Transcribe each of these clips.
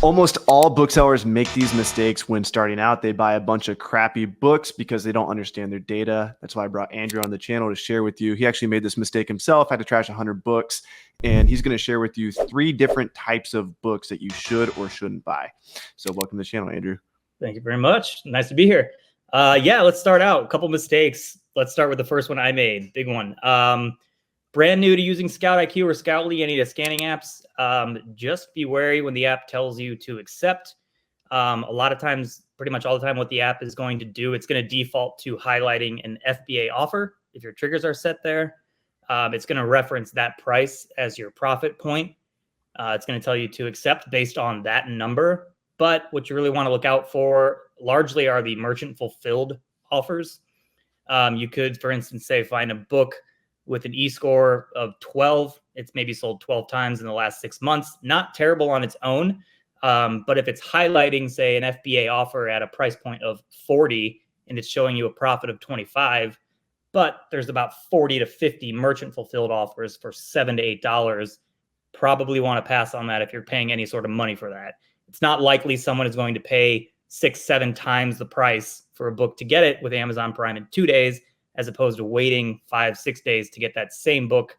Almost all booksellers make these mistakes when starting out. They buy a bunch of crappy books because they don't understand their data. That's why I brought Andrew on the channel to share with you. He actually made this mistake himself, had to trash 100 books, and he's going to share with you 3 different types of books that you should or shouldn't buy. So welcome to the channel, Andrew. Thank you very much. Nice to be here. Yeah, let's start out. A couple mistakes. Let's start with the first one I made. Big one. Brand new to using Scout IQ or Scoutly, any of the scanning apps. Just be wary when the app tells you to accept. A lot of times, pretty much all the time, what the app is going to do, it's going to default to highlighting an FBA offer. If your triggers are set there, it's going to reference that price as your profit point. It's going to tell you to accept based on that number. But what you really want to look out for largely are the merchant fulfilled offers. You could, for instance, say find a book with an eScore of 12. It's maybe sold 12 times in the last 6 months. Not terrible on its own. But if it's highlighting, say, an FBA offer at a price point of 40 and it's showing you a profit of 25, but there's about 40 to 50 merchant fulfilled offers for $7 to $8, probably want to pass on that if you're paying any sort of money for that. It's not likely someone is going to pay 6-7 times the price for a book to get it with Amazon Prime in 2 days, as opposed to waiting 5-6 days to get that same book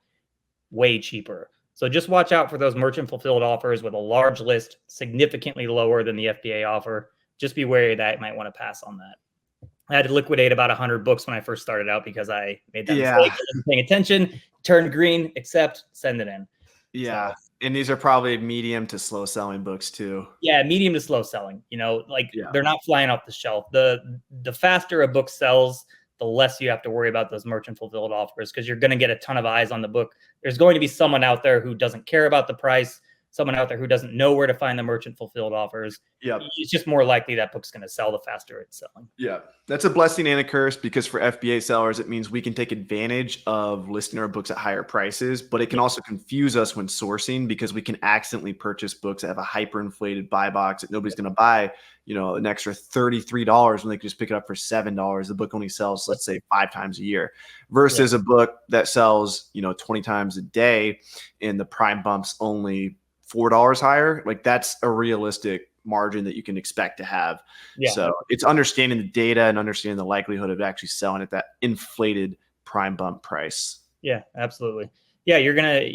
way cheaper. So just watch out for those merchant fulfilled offers with a large list, significantly lower than the FBA offer. Just be wary that you might want to pass on that. I had to liquidate about 100 books when I first started out because I made that mistake. I wasn't paying attention, turned green, accept, send it in. Yeah. So, and these are probably medium to slow selling books too. Yeah, medium to slow selling. They're not flying off the shelf. The faster a book sells, the less you have to worry about those merchant fulfilled offers, because you're going to get a ton of eyes on the book. There's going to be someone out there who doesn't care about the price, someone out there who doesn't know where to find the merchant fulfilled offers. Yeah, it's just more likely that book's going to sell the faster it's selling. Yeah, that's a blessing and a curse, because for FBA sellers, it means we can take advantage of listing our books at higher prices, but it can also confuse us when sourcing, because we can accidentally purchase books that have a hyperinflated buy box that nobody's going to buy, an extra $33 when they can just pick it up for $7. The book only sells, let's say, 5 times a year, versus a book that sells, 20 times a day, and the prime bump's only $4 higher. Like, that's a realistic margin that you can expect to have. Yeah. So it's understanding the data and understanding the likelihood of actually selling at that inflated prime bump price. Yeah, absolutely. Yeah, you're gonna,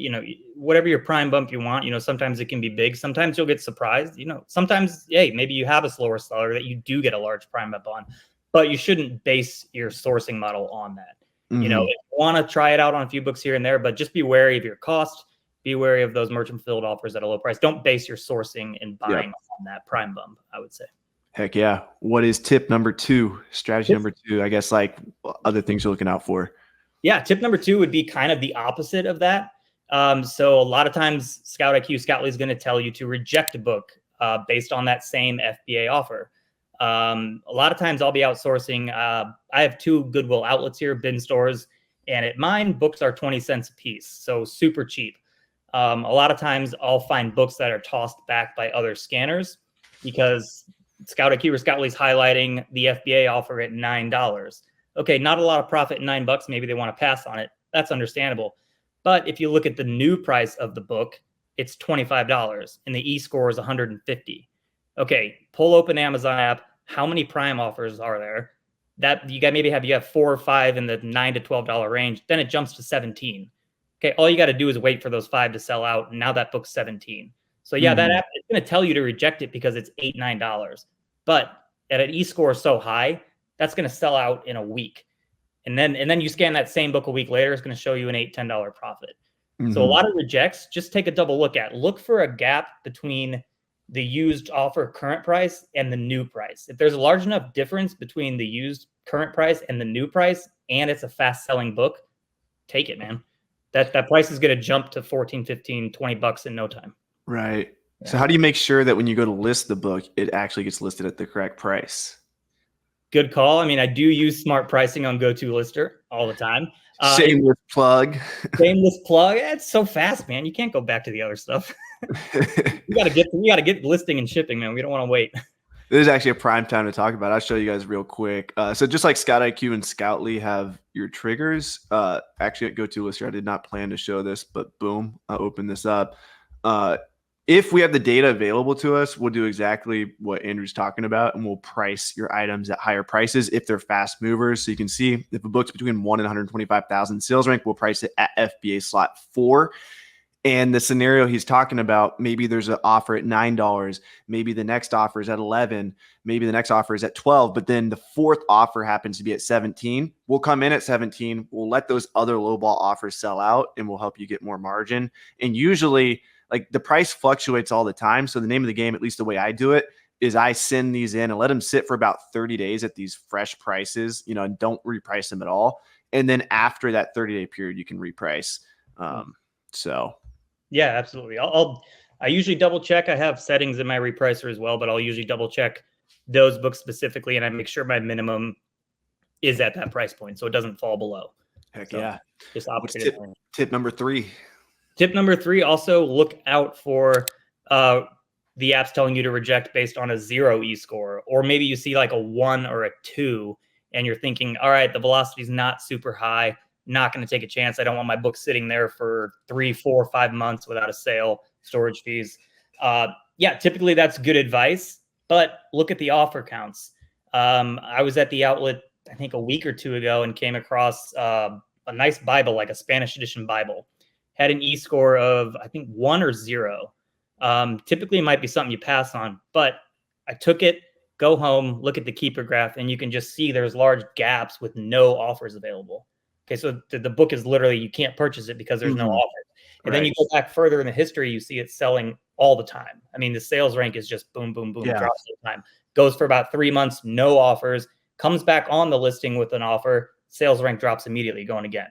whatever your prime bump you want, sometimes it can be big. Sometimes you'll get surprised. Sometimes, hey, maybe you have a slower seller that you do get a large prime bump on, but you shouldn't base your sourcing model on that. Mm-hmm. If you want to try it out on a few books here and there, but just be wary of your cost. Be wary of those merchant fulfilled offers at a low price. Don't base your sourcing and buying on that prime bump, I would say. Heck yeah. What is tip number 2, strategy number 2? I guess, like, other things you're looking out for. Yeah, tip number 2 would be kind of the opposite of that. So a lot of times Scout IQ, Scoutly is going to tell you to reject a book based on that same FBA offer. A lot of times I'll be outsourcing. I have 2 Goodwill outlets here, bin stores, and at mine, books are 20 cents a piece, so super cheap. A lot of times I'll find books that are tossed back by other scanners because Scout IQ or Scoutly is highlighting the FBA offer at $9. Okay, not a lot of profit, $9. Maybe they want to pass on it. That's understandable. But if you look at the new price of the book, it's $25 and the eScore is $150. Okay, pull open Amazon app. How many prime offers are there? That you have 4 or 5 in the $9 to $12 range. Then it jumps to $17. Okay, all you got to do is wait for those 5 to sell out. And now that book's $17. So yeah, that app is going to tell you to reject it because it's $8, $9. But at an eScore so high, that's going to sell out in a week. And then you scan that same book a week later, it's going to show you an $8, $10 profit. So a lot of rejects, just take a double look at. Look for a gap between the used offer current price and the new price. If there's a large enough difference between the used current price and the new price, and it's a fast selling book, take it, man. That price is going to jump to $14, $15, $20 in no time. Right. Yeah. So how do you make sure that when you go to list the book, it actually gets listed at the correct price? Good call. I mean, I do use smart pricing on GoToLister all the time. Shameless plug. Shameless plug. It's so fast, man. You can't go back to the other stuff. You gotta get listing and shipping, man. We don't want to wait. This is actually a prime time to talk about it. I'll show you guys real quick. So just like Scout IQ and Scoutly have your triggers, actually at GoToLister, I did not plan to show this, but boom, I'll open this up. If we have the data available to us, we'll do exactly what Andrew's talking about, and we'll price your items at higher prices if they're fast movers. So you can see if a book's between 1 and 125,000 sales rank, we'll price it at FBA slot 4. And the scenario he's talking about, maybe there's an offer at $9, maybe the next offer is at 11, maybe the next offer is at 12, but then the fourth offer happens to be at 17. We'll come in at 17. We'll let those other lowball offers sell out, and we'll help you get more margin. And usually, like, the price fluctuates all the time. So the name of the game, at least the way I do it, is I send these in and let them sit for about 30 days at these fresh prices, and don't reprice them at all. And then after that 30-day period, you can reprice. Yeah, absolutely. I usually double check. I have settings in my repricer as well, but I'll usually double check those books specifically, and I make sure my minimum is at that price point, so it doesn't fall below. Heck so yeah. Just tip number 3. Tip number 3, also look out for the apps telling you to reject based on a 0 eScore, or maybe you see like a 1 or a 2, and you're thinking, all right, the velocity is not super high. Not going to take a chance. I don't want my book sitting there for 3, 4, 5 months without a sale, storage fees. Yeah, typically that's good advice, but look at the offer counts. I was at the outlet, I think a week or 2 ago, and came across a nice Bible, like a Spanish edition Bible. Had an eScore of, I think, 1 or 0. Typically it might be something you pass on, but I took it, go home, look at the keeper graph, and you can just see there's large gaps with no offers available. Okay, so the book is literally, you can't purchase it because there's no offer. And then you go back further in the history, you see it selling all the time. I mean, the sales rank is just boom, boom, boom, drops all the time. Goes for about 3 months, no offers, comes back on the listing with an offer, sales rank drops immediately, going again.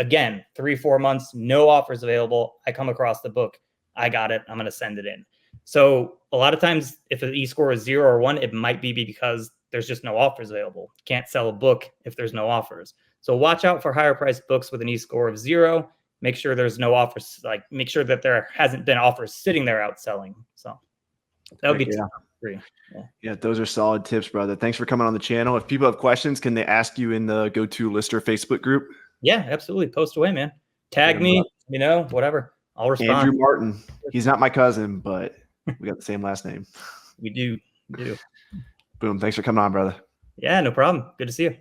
Again, 3, 4 months, no offers available. I come across the book. I got it. I'm going to send it in. So a lot of times, if an eScore is 0 or 1, it might be because there's just no offers available. Can't sell a book if there's no offers. So watch out for higher priced books with an eScore of 0. Make sure there's no offers. Like, make sure that there hasn't been offers sitting there outselling. So that would be tip 3. Yeah, those are solid tips, brother. Thanks for coming on the channel. If people have questions, can they ask you in the Go-To Lister Facebook group? Yeah, absolutely. Post away, man. Tag me, whatever. I'll respond. Andrew Martin. He's not my cousin, but we got the same last name. We do. Boom. Thanks for coming on, brother. Yeah, no problem. Good to see you.